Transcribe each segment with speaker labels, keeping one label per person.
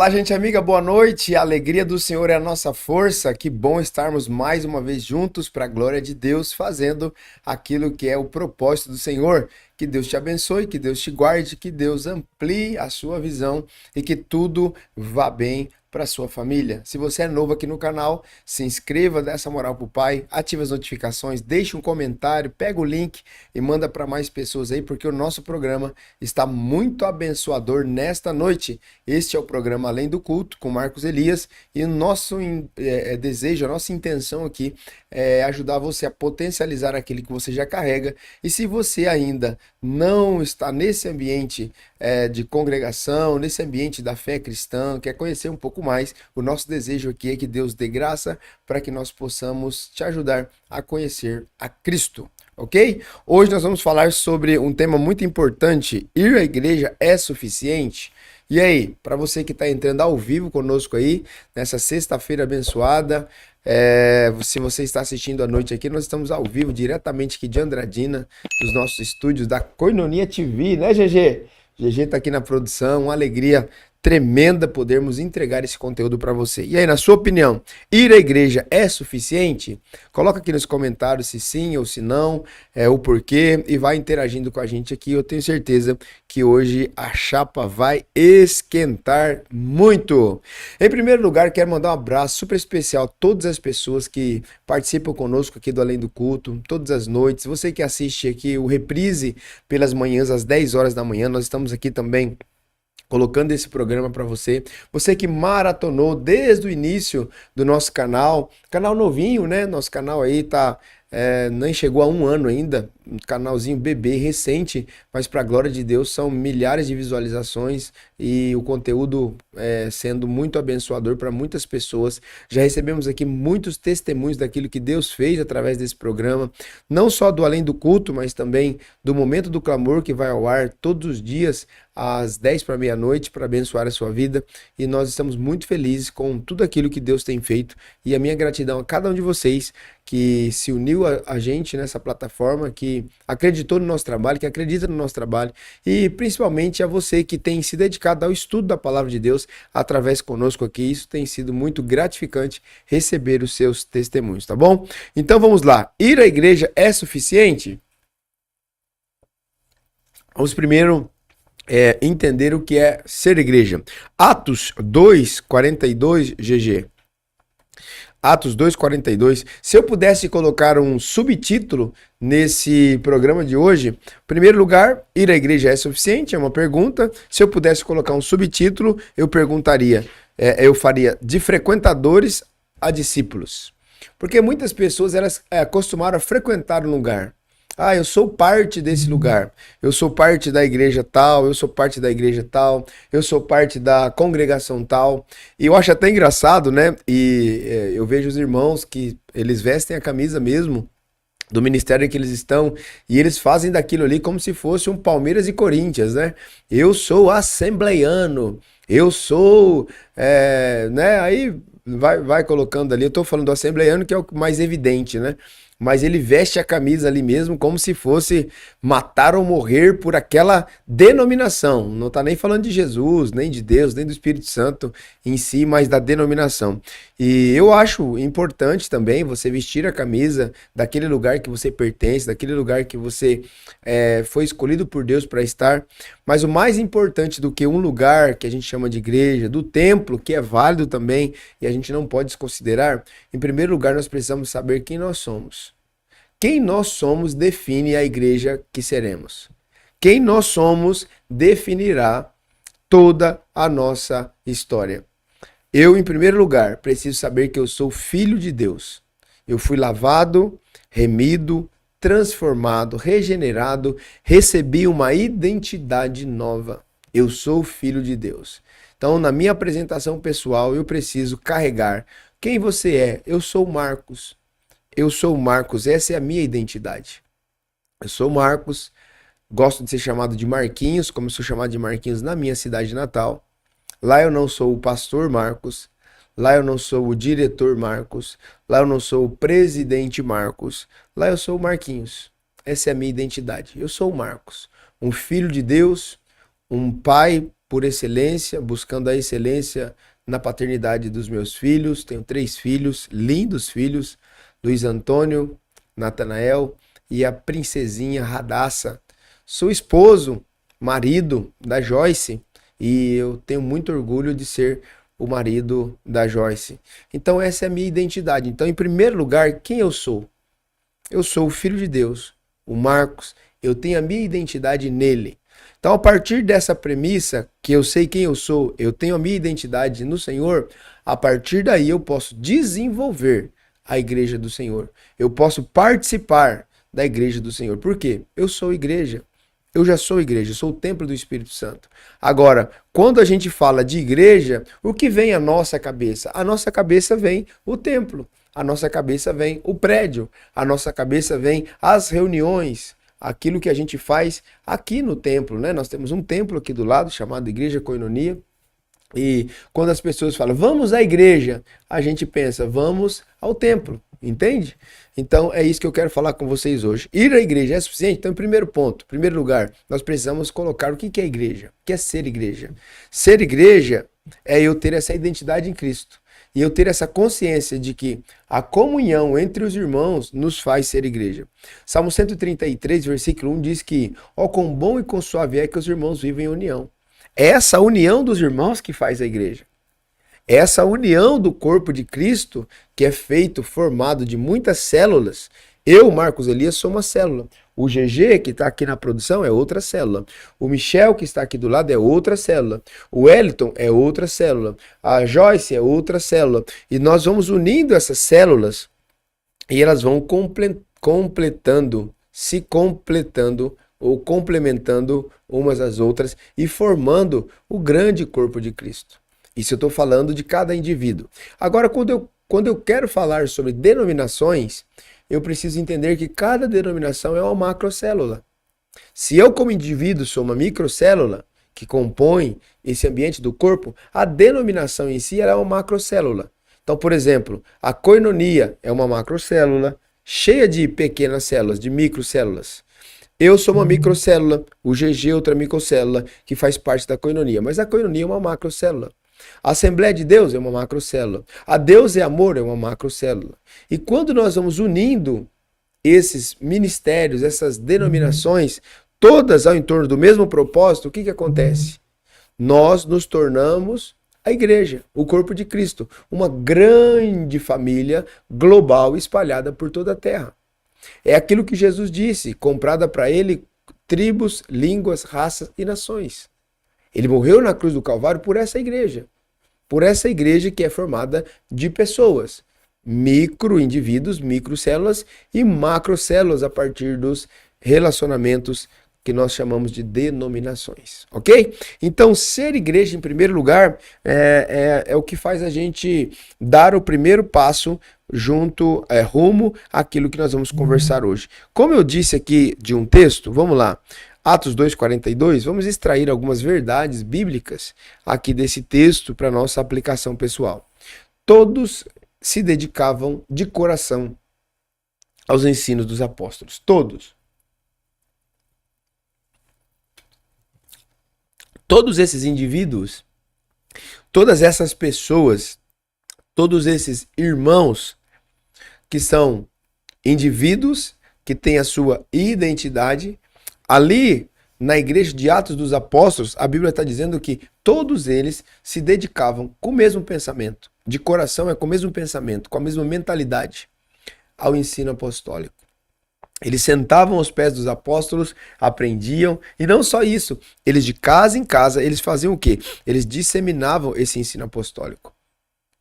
Speaker 1: Olá, gente amiga, boa noite. A alegria do Senhor é a nossa força. Que bom estarmos mais uma vez juntos para a glória de Deus, fazendo aquilo que é o propósito do Senhor. Que Deus te abençoe, que Deus te guarde, que Deus amplie a sua visão e que tudo vá bem para sua família. Se você é novo aqui no canal, se inscreva, dê essa moral pro pai, ative as notificações, deixe um comentário, pega o link e manda para mais pessoas aí, porque o nosso programa está muito abençoador nesta noite. Este é o programa Além do Culto com Marcos Elias e o nosso desejo, a nossa intenção aqui é ajudar você a potencializar aquilo que você já carrega. E se você ainda não está nesse ambiente de congregação, nesse ambiente da fé cristã, quer conhecer um pouco mais, o nosso desejo aqui é que Deus dê graça para que nós possamos te ajudar a conhecer a Cristo. Ok? Hoje nós vamos falar sobre um tema muito importante: ir à igreja é suficiente? E aí, para você que está entrando ao vivo conosco aí, nessa sexta-feira abençoada, se você está assistindo à noite aqui, nós estamos ao vivo, diretamente aqui de Andradina, dos nossos estúdios da Koinonia TV, né, GG? GG está aqui na produção, uma alegria tremenda podermos entregar esse conteúdo para você. E aí, na sua opinião, ir à igreja é suficiente? Coloca aqui nos comentários se sim ou se não, o porquê, e vai interagindo com a gente aqui. Eu tenho certeza que hoje a chapa vai esquentar muito. Em primeiro lugar, quero mandar um abraço super especial a todas as pessoas que participam conosco aqui do Além do Culto, todas as noites. Você que assiste aqui o reprise pelas manhãs, às 10 horas da manhã, nós estamos aqui também colocando esse programa para você. Você que maratonou desde o início do nosso canal novinho, né? Nosso canal aí nem chegou a um ano ainda, um canalzinho bebê recente, mas para a glória de Deus são milhares de visualizações e o conteúdo sendo muito abençoador para muitas pessoas. Já recebemos aqui muitos testemunhos daquilo que Deus fez através desse programa, não só do Além do Culto, mas também do Momento do Clamor, que vai ao ar todos os dias às 10 para meia-noite para abençoar a sua vida, e nós estamos muito felizes com tudo aquilo que Deus tem feito, e a minha gratidão a cada um de vocês que se uniu a gente nessa plataforma, que acreditou no nosso trabalho, que acredita no nosso trabalho, e principalmente a você que tem se dedicado ao estudo da Palavra de Deus através conosco aqui. Isso tem sido muito gratificante receber os seus testemunhos, tá bom? Então vamos lá. Ir à igreja é suficiente? Vamos primeiro entender o que é ser igreja. Atos 2:42, GG. Atos 2:42. Se eu pudesse colocar um subtítulo nesse programa de hoje, em primeiro lugar, ir à igreja é suficiente? É uma pergunta. Se eu pudesse colocar um subtítulo, eu perguntaria, eu faria de frequentadores a discípulos. Porque muitas pessoas elas acostumaram a frequentar um lugar. Ah, eu sou parte desse lugar, eu sou parte da igreja tal, eu sou parte da igreja tal, eu sou parte da congregação tal. E eu acho até engraçado, né? Eu vejo os irmãos que eles vestem a camisa mesmo do ministério em que eles estão, e eles fazem daquilo ali como se fosse um Palmeiras e Corinthians, né? Eu sou assembleiano, eu sou, né? Aí vai colocando ali, eu tô falando do assembleiano que é o mais evidente, né? Mas ele veste a camisa ali mesmo como se fosse matar ou morrer por aquela denominação. Não tá nem falando de Jesus, nem de Deus, nem do Espírito Santo em si, mas da denominação. E eu acho importante também você vestir a camisa daquele lugar que você pertence, daquele lugar que você foi escolhido por Deus para estar. Mas o mais importante do que um lugar que a gente chama de igreja, do templo, que é válido também, e a gente não pode desconsiderar, em primeiro lugar nós precisamos saber quem nós somos. Quem nós somos define a igreja que seremos. Quem nós somos definirá toda a nossa história. Eu, em primeiro lugar, preciso saber que eu sou filho de Deus. Eu fui lavado, remido, transformado, regenerado, recebi uma identidade nova. Eu sou filho de Deus. Então, na minha apresentação pessoal, eu preciso carregar quem você é. Eu sou Marcos. Eu sou Marcos, essa é a minha identidade. Eu sou Marcos, gosto de ser chamado de Marquinhos, como eu sou chamado de Marquinhos na minha cidade natal. Lá eu não sou o pastor Marcos, lá eu não sou o diretor Marcos, lá eu não sou o presidente Marcos, lá eu sou o Marquinhos. Essa é a minha identidade. Eu sou o Marcos, um filho de Deus, um pai por excelência, buscando a excelência na paternidade dos meus filhos. Tenho 3 filhos, lindos filhos, Luiz Antônio, Natanael e a princesinha Radassa. Sou esposo, marido da Joyce, e eu tenho muito orgulho de ser o marido da Joyce. Então essa é a minha identidade. Então, em primeiro lugar, quem eu sou? Eu sou o filho de Deus, o Marcos. Eu tenho a minha identidade nele. Então, a partir dessa premissa, que eu sei quem eu sou, eu tenho a minha identidade no Senhor, a partir daí eu posso desenvolver a igreja do Senhor. Eu posso participar da igreja do Senhor. Por quê? Eu sou igreja. Eu já sou igreja, eu sou o templo do Espírito Santo. Agora, quando a gente fala de igreja, o que vem à nossa cabeça? A nossa cabeça vem o templo, a nossa cabeça vem o prédio, a nossa cabeça vem as reuniões, aquilo que a gente faz aqui no templo, né? Nós temos um templo aqui do lado chamado Igreja Koinonia. E quando as pessoas falam, vamos à igreja, a gente pensa, vamos ao templo, entende? Então é isso que eu quero falar com vocês hoje. Ir à igreja é suficiente? Então, em primeiro ponto, em primeiro lugar, nós precisamos colocar o que é igreja, o que é ser igreja. Ser igreja é eu ter essa identidade em Cristo e eu ter essa consciência de que a comunhão entre os irmãos nos faz ser igreja. Salmo 133, versículo 1 diz que, ó, quão bom e quão suave é que os irmãos vivem em união. É essa união dos irmãos que faz a igreja. É essa união do corpo de Cristo que é feito, formado de muitas células. Eu, Marcos Elias, sou uma célula. O GG, que está aqui na produção, é outra célula. O Michel, que está aqui do lado, é outra célula. O Wellington é outra célula. A Joyce é outra célula. E nós vamos unindo essas células e elas vão se completando ou complementando umas às outras e formando o grande corpo de Cristo. Isso eu estou falando de cada indivíduo. Agora, quando eu quero falar sobre denominações, eu preciso entender que cada denominação é uma macrocélula. Se eu, como indivíduo, sou uma microcélula que compõe esse ambiente do corpo, a denominação em si é uma macrocélula. Então, por exemplo, a koinonia é uma macrocélula cheia de pequenas células, de microcélulas. Eu sou uma microcélula, o GG é outra microcélula que faz parte da koinonia, mas a koinonia é uma macrocélula. A Assembleia de Deus é uma macrocélula. A Deus é Amor é uma macrocélula. E quando nós vamos unindo esses ministérios, essas denominações, todas ao entorno do mesmo propósito, o que acontece? Nós nos tornamos a igreja, o corpo de Cristo, uma grande família global espalhada por toda a terra. É aquilo que Jesus disse, comprada para ele tribos, línguas, raças e nações. Ele morreu na cruz do Calvário por essa igreja que é formada de pessoas, micro-indivíduos, microcélulas e macrocélulas a partir dos relacionamentos que nós chamamos de denominações, ok? Então, ser igreja, em primeiro lugar, é o que faz a gente dar o primeiro passo rumo àquilo que nós vamos conversar hoje. Como eu disse aqui de um texto, vamos lá, Atos 2,42, vamos extrair algumas verdades bíblicas aqui desse texto para nossa aplicação pessoal. Todos se dedicavam de coração aos ensinos dos apóstolos, todos. Todos esses indivíduos, todas essas pessoas, todos esses irmãos que são indivíduos que têm a sua identidade, ali na igreja de Atos dos Apóstolos, a Bíblia está dizendo que todos eles se dedicavam com o mesmo pensamento, de coração é com o mesmo pensamento, com a mesma mentalidade, ao ensino apostólico. Eles sentavam aos pés dos apóstolos, aprendiam, e não só isso, eles de casa em casa, eles faziam o quê? Eles disseminavam esse ensino apostólico.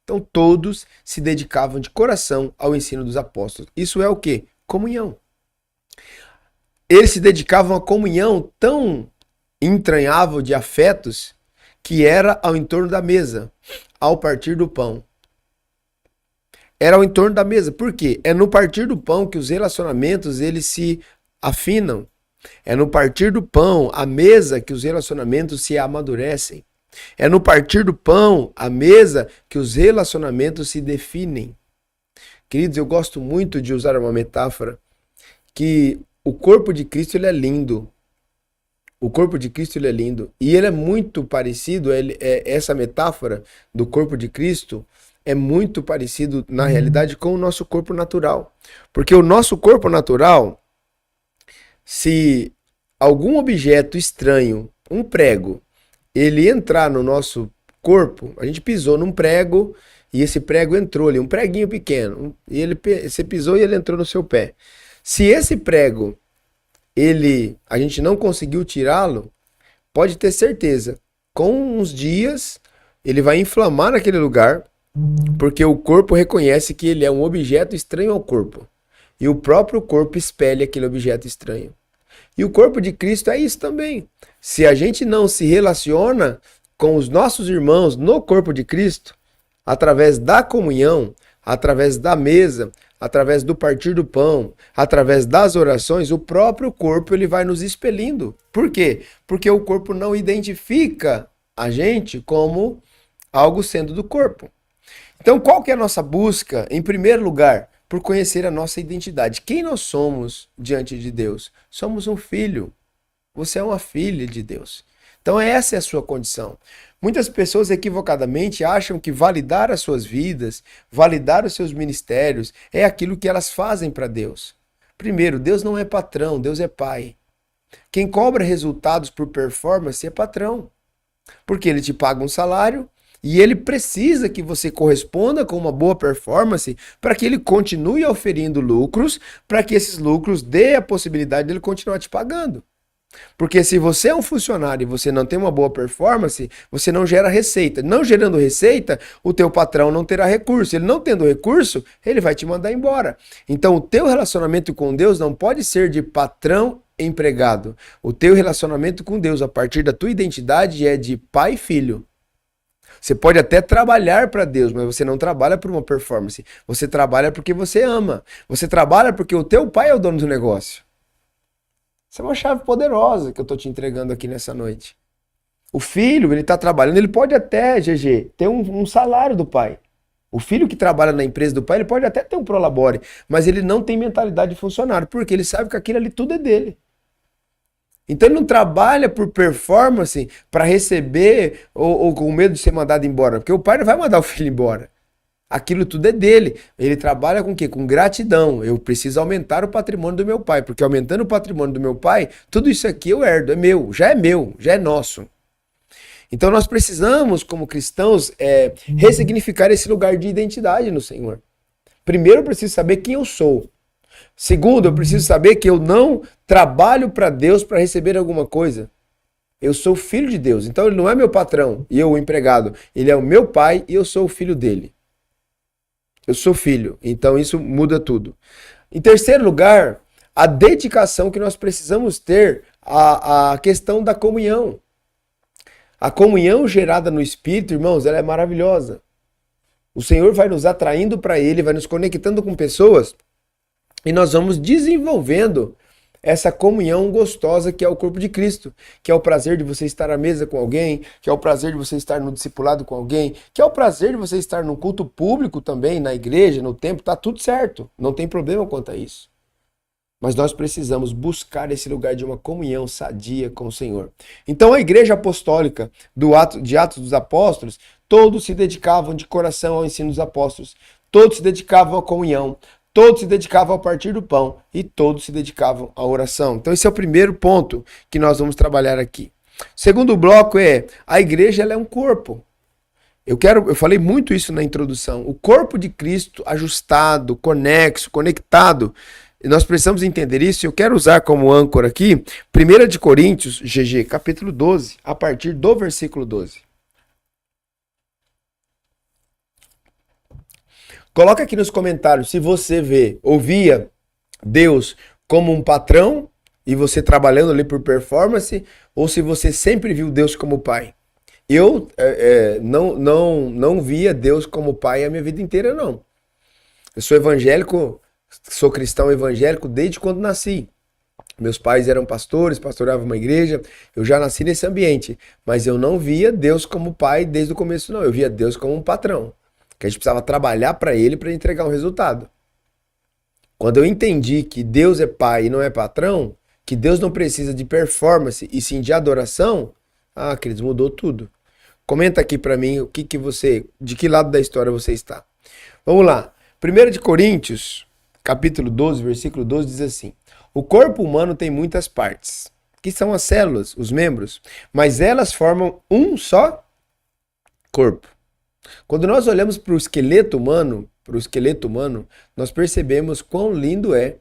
Speaker 1: Então todos se dedicavam de coração ao ensino dos apóstolos. Isso é o quê? Comunhão. Eles se dedicavam à comunhão tão entranhável de afetos que era ao entorno da mesa, ao partir do pão. Era ao entorno da mesa. Por quê? É no partir do pão que os relacionamentos eles se afinam. É no partir do pão, a mesa, que os relacionamentos se amadurecem. É no partir do pão, a mesa, que os relacionamentos se definem. Queridos, eu gosto muito de usar uma metáfora que o corpo de Cristo ele é lindo. O corpo de Cristo ele é lindo e ele é muito parecido, essa metáfora do corpo de Cristo é muito parecido na realidade com o nosso corpo natural. Porque o nosso corpo natural, se algum objeto estranho, um prego, ele entrar no nosso corpo, a gente pisou num prego e esse prego entrou ali, um preguinho pequeno, e você pisou e ele entrou no seu pé. Se esse prego a gente não conseguiu tirá-lo, pode ter certeza, com uns dias ele vai inflamar naquele lugar, porque o corpo reconhece que ele é um objeto estranho ao corpo. E o próprio corpo expele aquele objeto estranho. E o corpo de Cristo é isso também. Se a gente não se relaciona com os nossos irmãos no corpo de Cristo, através da comunhão, através da mesa, através do partir do pão, através das orações, o próprio corpo ele vai nos expelindo. Por quê? Porque o corpo não identifica a gente como algo sendo do corpo. Então, qual que é a nossa busca? Em primeiro lugar, por conhecer a nossa identidade. Quem nós somos diante de Deus? Somos um filho. Você é uma filha de Deus. Então, essa é a sua condição. Muitas pessoas equivocadamente acham que validar as suas vidas, validar os seus ministérios, é aquilo que elas fazem para Deus. Primeiro, Deus não é patrão, Deus é pai. Quem cobra resultados por performance é patrão. Porque ele te paga um salário e ele precisa que você corresponda com uma boa performance para que ele continue oferindo lucros, para que esses lucros dê a possibilidade dele continuar te pagando. Porque se você é um funcionário e você não tem uma boa performance, você não gera receita. Não gerando receita, o teu patrão não terá recurso. Ele não tendo recurso, ele vai te mandar embora. Então o teu relacionamento com Deus não pode ser de patrão empregado. O teu relacionamento com Deus a partir da tua identidade é de pai e filho. Você pode até trabalhar para Deus, mas você não trabalha por uma performance. Você trabalha porque você ama. Você trabalha porque o teu pai é o dono do negócio. Isso é uma chave poderosa que eu estou te entregando aqui nessa noite. O filho, ele está trabalhando, ele pode até, GG, ter um salário do pai. O filho que trabalha na empresa do pai, ele pode até ter um prolabore, mas ele não tem mentalidade de funcionário, porque ele sabe que aquilo ali tudo é dele. Então ele não trabalha por performance para receber ou com medo de ser mandado embora, porque o pai não vai mandar o filho embora. Aquilo tudo é dele. Ele trabalha com o quê? Com gratidão. Eu preciso aumentar o patrimônio do meu pai, porque aumentando o patrimônio do meu pai, tudo isso aqui eu herdo, é meu, já é nosso. Então nós precisamos, como cristãos, ressignificar esse lugar de identidade no Senhor. Primeiro eu preciso saber quem eu sou. Segundo, eu preciso saber que eu não trabalho para Deus para receber alguma coisa. Eu sou filho de Deus. Então ele não é meu patrão e eu o empregado. Ele é o meu pai e eu sou o filho dele. Eu sou filho. Então isso muda tudo. Em terceiro lugar, a dedicação que nós precisamos ter à questão da comunhão. A comunhão gerada no Espírito, irmãos, ela é maravilhosa. O Senhor vai nos atraindo para Ele, vai nos conectando com pessoas e nós vamos desenvolvendo essa comunhão gostosa que é o corpo de Cristo, que é o prazer de você estar à mesa com alguém, que é o prazer de você estar no discipulado com alguém, que é o prazer de você estar no culto público também, na igreja, no templo, tá tudo certo, não tem problema quanto a isso. Mas nós precisamos buscar esse lugar de uma comunhão sadia com o Senhor. Então a igreja apostólica de Atos dos Apóstolos, todos se dedicavam de coração ao ensino dos apóstolos, todos se dedicavam à comunhão, todos se dedicavam ao partir do pão e todos se dedicavam à oração. Então esse é o primeiro ponto que nós vamos trabalhar aqui. O segundo bloco é, a igreja ela é um corpo. Eu falei muito isso na introdução. O corpo de Cristo ajustado, conexo, conectado. E nós precisamos entender isso. Eu quero usar como âncora aqui 1 de Coríntios, GG, capítulo 12, a partir do versículo 12. Coloca aqui nos comentários se você ouvia Deus como um patrão e você trabalhando ali por performance, ou se você sempre viu Deus como pai. Eu não via Deus como pai a minha vida inteira, não. Eu sou evangélico, sou cristão evangélico desde quando nasci. Meus pais eram pastores, pastoreavam uma igreja, eu já nasci nesse ambiente, mas eu não via Deus como pai desde o começo, não. Eu via Deus como um patrão, que a gente precisava trabalhar para ele para entregar um resultado. Quando eu entendi que Deus é pai e não é patrão, que Deus não precisa de performance e sim de adoração, queridos, mudou tudo. Comenta aqui para mim de que lado da história você está. Vamos lá. 1 de Coríntios, capítulo 12, versículo 12 diz assim: o corpo humano tem muitas partes, que são as células, os membros, mas elas formam um só corpo. Quando nós olhamos para o esqueleto humano, nós percebemos quão lindo é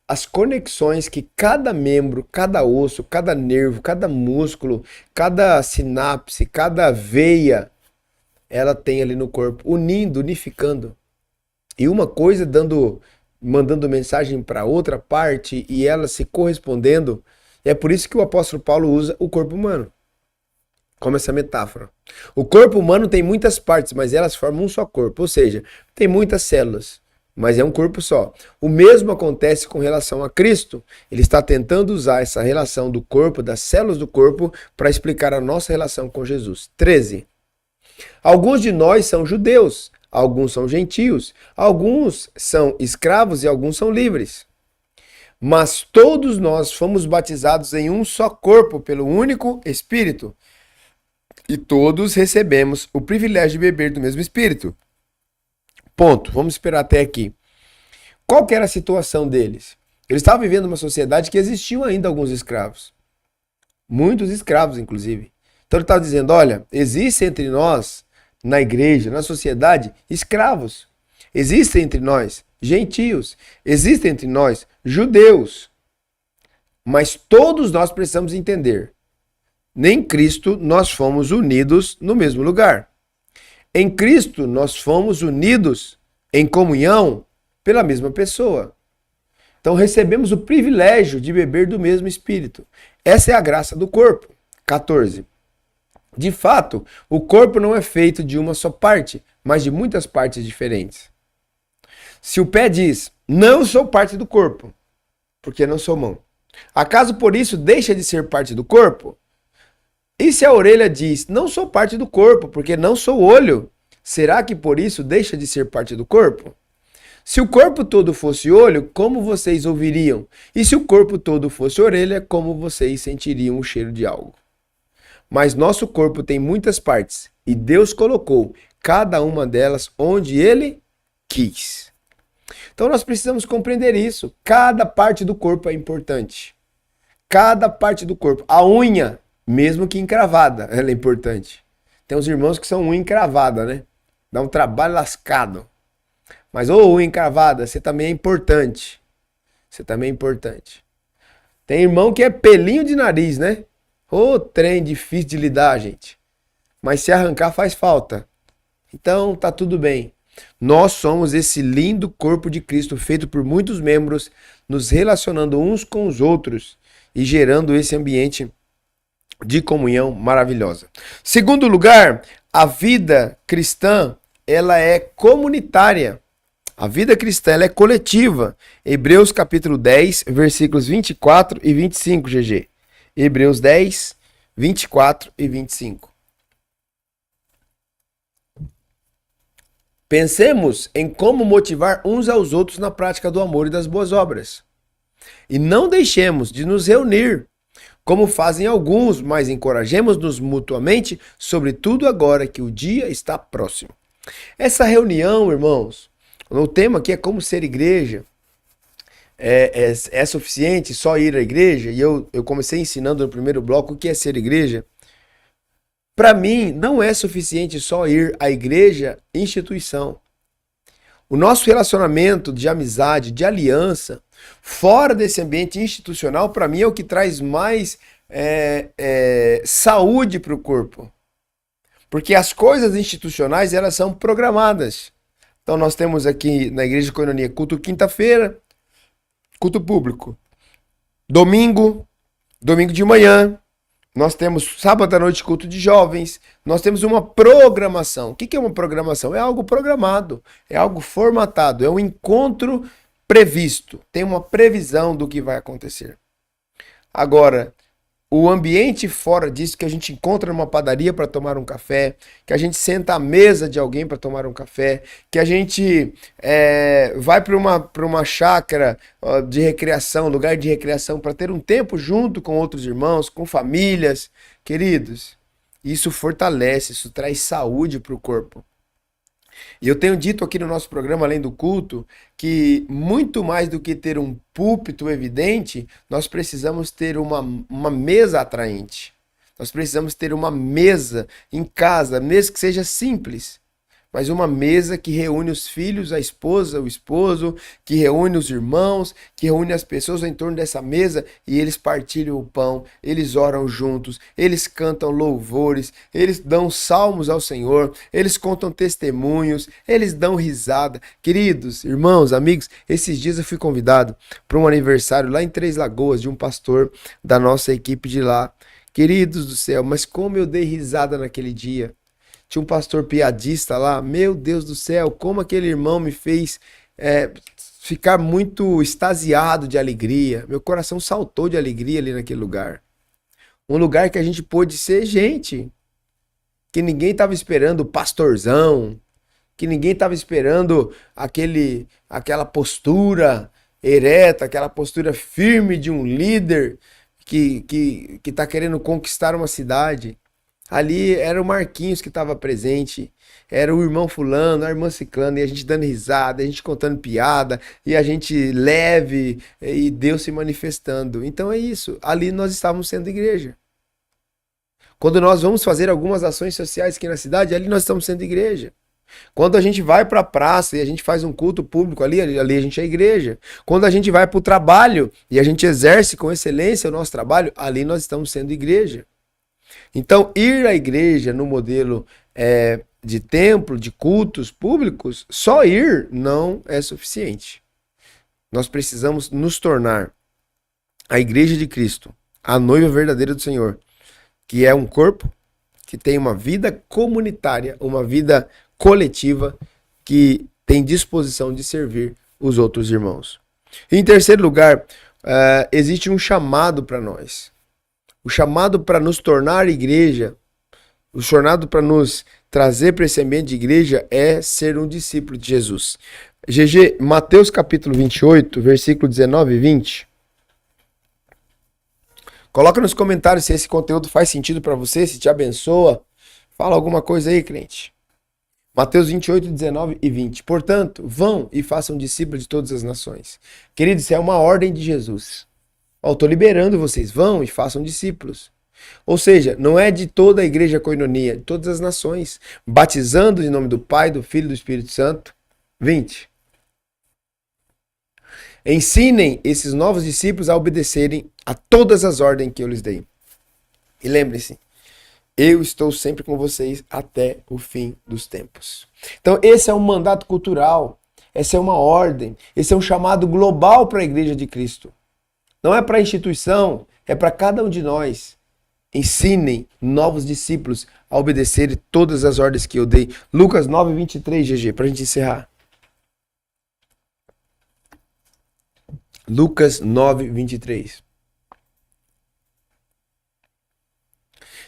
Speaker 1: as conexões que cada membro, cada osso, cada nervo, cada músculo, cada sinapse, cada veia, ela tem ali no corpo, unindo, unificando. E uma coisa mandando mensagem para outra parte e ela se correspondendo. É por isso que o apóstolo Paulo usa o corpo humano como essa metáfora. O corpo humano tem muitas partes, mas elas formam um só corpo. Ou seja, tem muitas células, mas é um corpo só. O mesmo acontece com relação a Cristo. Ele está tentando usar essa relação do corpo, das células do corpo, para explicar a nossa relação com Jesus. 13. Alguns de nós são judeus, alguns são gentios, alguns são escravos e alguns são livres. Mas todos nós fomos batizados em um só corpo pelo único Espírito. E todos recebemos o privilégio de beber do mesmo Espírito. Ponto. Vamos esperar até aqui. Qual que era a situação deles? Eles estavam vivendo uma sociedade que existiam ainda alguns escravos. Muitos escravos, inclusive. Então ele estava dizendo, olha, existe entre nós, na igreja, na sociedade, escravos. Existem entre nós gentios. Existem entre nós judeus. Mas todos nós precisamos entender. Nem Cristo nós fomos unidos no mesmo lugar. Em Cristo nós fomos unidos em comunhão pela mesma pessoa. Então recebemos o privilégio de beber do mesmo Espírito. Essa é a graça do corpo. 14. De fato, o corpo não é feito de uma só parte, mas de muitas partes diferentes. Se o pé diz, não sou parte do corpo, porque não sou mão, acaso por isso deixa de ser parte do corpo? E se a orelha diz, não sou parte do corpo, porque não sou olho, será que por isso deixa de ser parte do corpo? Se o corpo todo fosse olho, como vocês ouviriam? E se o corpo todo fosse orelha, como vocês sentiriam o cheiro de algo? Mas nosso corpo tem muitas partes, e Deus colocou cada uma delas onde Ele quis. Então nós precisamos compreender isso. Cada parte do corpo é importante. Cada parte do corpo. A unha, mesmo que encravada, ela é importante. Tem uns irmãos que são unha encravada, né? Dá um trabalho lascado. Mas, unha encravada, você também é importante. Você também é importante. Tem irmão que é pelinho de nariz, né? Trem difícil de lidar, gente. Mas se arrancar faz falta. Então, tá tudo bem. Nós somos esse lindo corpo de Cristo, feito por muitos membros, nos relacionando uns com os outros e gerando esse ambiente de comunhão maravilhosa. Segundo lugar, a vida cristã, ela é comunitária. A vida cristã, ela é coletiva. Hebreus capítulo 10, versículos 24 e 25, GG. Hebreus 10, 24 e 25. Pensemos em como motivar uns aos outros na prática do amor e das boas obras. E não deixemos de nos reunir, como fazem alguns, mas encorajemos-nos mutuamente, sobretudo agora que o dia está próximo. Essa reunião, irmãos, o tema aqui é como ser igreja. É suficiente só ir à igreja? E eu comecei ensinando no primeiro bloco o que é ser igreja. Para mim, não é suficiente só ir à igreja, instituição. O nosso relacionamento de amizade, de aliança, fora desse ambiente institucional, para mim é o que traz mais saúde para o corpo. Porque as coisas institucionais, elas são programadas. Então nós temos aqui na Igreja de Coinonia culto quinta-feira, culto público. Domingo de manhã, nós temos sábado à noite culto de jovens, nós temos uma programação. O que é uma programação? É algo programado, é algo formatado, é um encontro previsto, tem uma previsão do que vai acontecer. Agora, o ambiente fora disso, que a gente encontra numa padaria para tomar um café, que a gente senta à mesa de alguém para tomar um café, que a gente vai para uma chácara de recreação, lugar de recreação, para ter um tempo junto com outros irmãos, com famílias. Queridos, isso fortalece, isso traz saúde para o corpo. E eu tenho dito aqui no nosso programa, além do culto, que muito mais do que ter um púlpito evidente, nós precisamos ter uma mesa atraente. Nós precisamos ter uma mesa em casa, mesmo que seja simples, mas uma mesa que reúne os filhos, a esposa, o esposo, que reúne os irmãos, que reúne as pessoas em torno dessa mesa e eles partilham o pão, eles oram juntos, eles cantam louvores, eles dão salmos ao Senhor, eles contam testemunhos, eles dão risada. Queridos, irmãos, amigos, esses dias eu fui convidado para um aniversário lá em Três Lagoas de um pastor da nossa equipe de lá. Queridos do céu, mas como eu dei risada naquele dia. Tinha um pastor piadista lá, meu Deus do céu, como aquele irmão me fez ficar muito extasiado de alegria. Meu coração saltou de alegria ali naquele lugar. Um lugar que a gente pôde ser gente, que ninguém estava esperando o pastorzão, que ninguém estava esperando aquela postura ereta, aquela postura firme de um líder que está querendo conquistar uma cidade. Ali era o Marquinhos que estava presente, era o irmão fulano, a irmã ciclana, e a gente dando risada, a gente contando piada, e a gente leve, e Deus se manifestando. Então é isso, ali nós estávamos sendo igreja. Quando nós vamos fazer algumas ações sociais aqui na cidade, ali nós estamos sendo igreja. Quando a gente vai para a praça e a gente faz um culto público ali a gente é igreja. Quando a gente vai para o trabalho e a gente exerce com excelência o nosso trabalho, ali nós estamos sendo igreja. Então, ir à igreja no modelo de templo, de cultos públicos, só ir não é suficiente. Nós precisamos nos tornar a igreja de Cristo, a noiva verdadeira do Senhor, que é um corpo, que tem uma vida comunitária, uma vida coletiva, que tem disposição de servir os outros irmãos. Em terceiro lugar, existe um chamado para nós. O chamado para nos tornar igreja, o chamado para nos trazer para esse ambiente de igreja é ser um discípulo de Jesus. GG, Mateus capítulo 28, versículo 19 e 20. Coloca nos comentários se esse conteúdo faz sentido para você, se te abençoa. Fala alguma coisa aí, crente. Mateus 28, 19 e 20. Portanto, vão e façam discípulos de todas as nações. Queridos, isso é uma ordem de Jesus. Ó, eu estou liberando vocês, vão e façam discípulos. Ou seja, não é de toda a igreja coinonia, de todas as nações, batizando em nome do Pai, do Filho e do Espírito Santo. 20. Ensinem esses novos discípulos a obedecerem a todas as ordens que eu lhes dei. E lembre-se, eu estou sempre com vocês até o fim dos tempos. Então esse é um mandato cultural, essa é uma ordem, esse é um chamado global para a igreja de Cristo. Não é para a instituição, é para cada um de nós. Ensinem novos discípulos a obedecer todas as ordens que eu dei. Lucas 9, 23, GG, para a gente encerrar. Lucas 9, 23.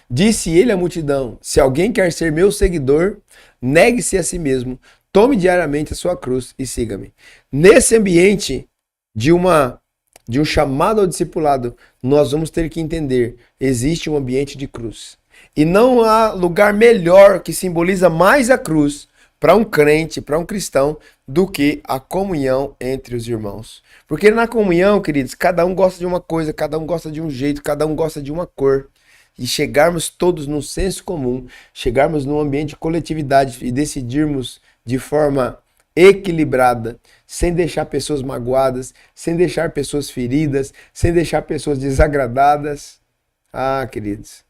Speaker 1: Disse ele à multidão: se alguém quer ser meu seguidor, negue-se a si mesmo, tome diariamente a sua cruz e siga-me. Nesse ambiente de um chamado ao discipulado, nós vamos ter que entender, existe um ambiente de cruz. E não há lugar melhor que simboliza mais a cruz para um crente, para um cristão, do que a comunhão entre os irmãos. Porque na comunhão, queridos, cada um gosta de uma coisa, cada um gosta de um jeito, cada um gosta de uma cor. E chegarmos todos num senso comum, chegarmos num ambiente de coletividade e decidirmos de forma equilibrada, sem deixar pessoas magoadas, sem deixar pessoas feridas, sem deixar pessoas desagradadas. Ah, queridos,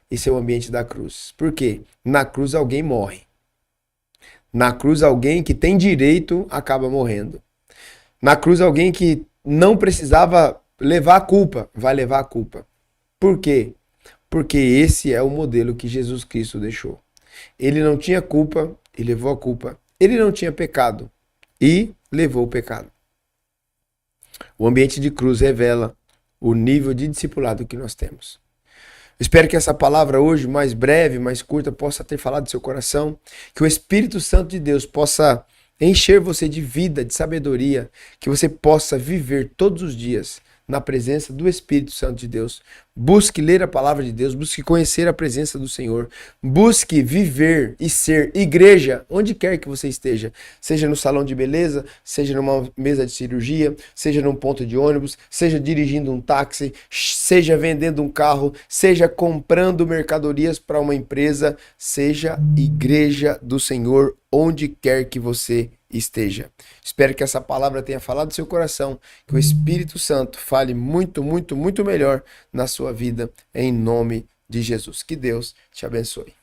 Speaker 1: esse é o ambiente da cruz. Por quê? Na cruz alguém morre. Na cruz alguém que tem direito acaba morrendo. Na cruz alguém que não precisava levar a culpa, vai levar a culpa. Por quê? Porque esse é o modelo que Jesus Cristo deixou. Ele não tinha culpa e levou a culpa. Ele não tinha pecado e levou o pecado. O ambiente de cruz revela o nível de discipulado que nós temos. Espero que essa palavra hoje, mais breve, mais curta, possa ter falado do seu coração, que o Espírito Santo de Deus possa encher você de vida, de sabedoria, que você possa viver todos os dias na presença do Espírito Santo de Deus. Busque ler a palavra de Deus, busque conhecer a presença do Senhor, busque viver e ser igreja onde quer que você esteja, seja no salão de beleza, seja numa mesa de cirurgia, seja num ponto de ônibus, seja dirigindo um táxi, seja vendendo um carro, seja comprando mercadorias para uma empresa, seja igreja do Senhor onde quer que você esteja. Espero que essa palavra tenha falado do seu coração, que o Espírito Santo fale muito, muito, muito melhor na sua vida, em nome de Jesus. Que Deus te abençoe.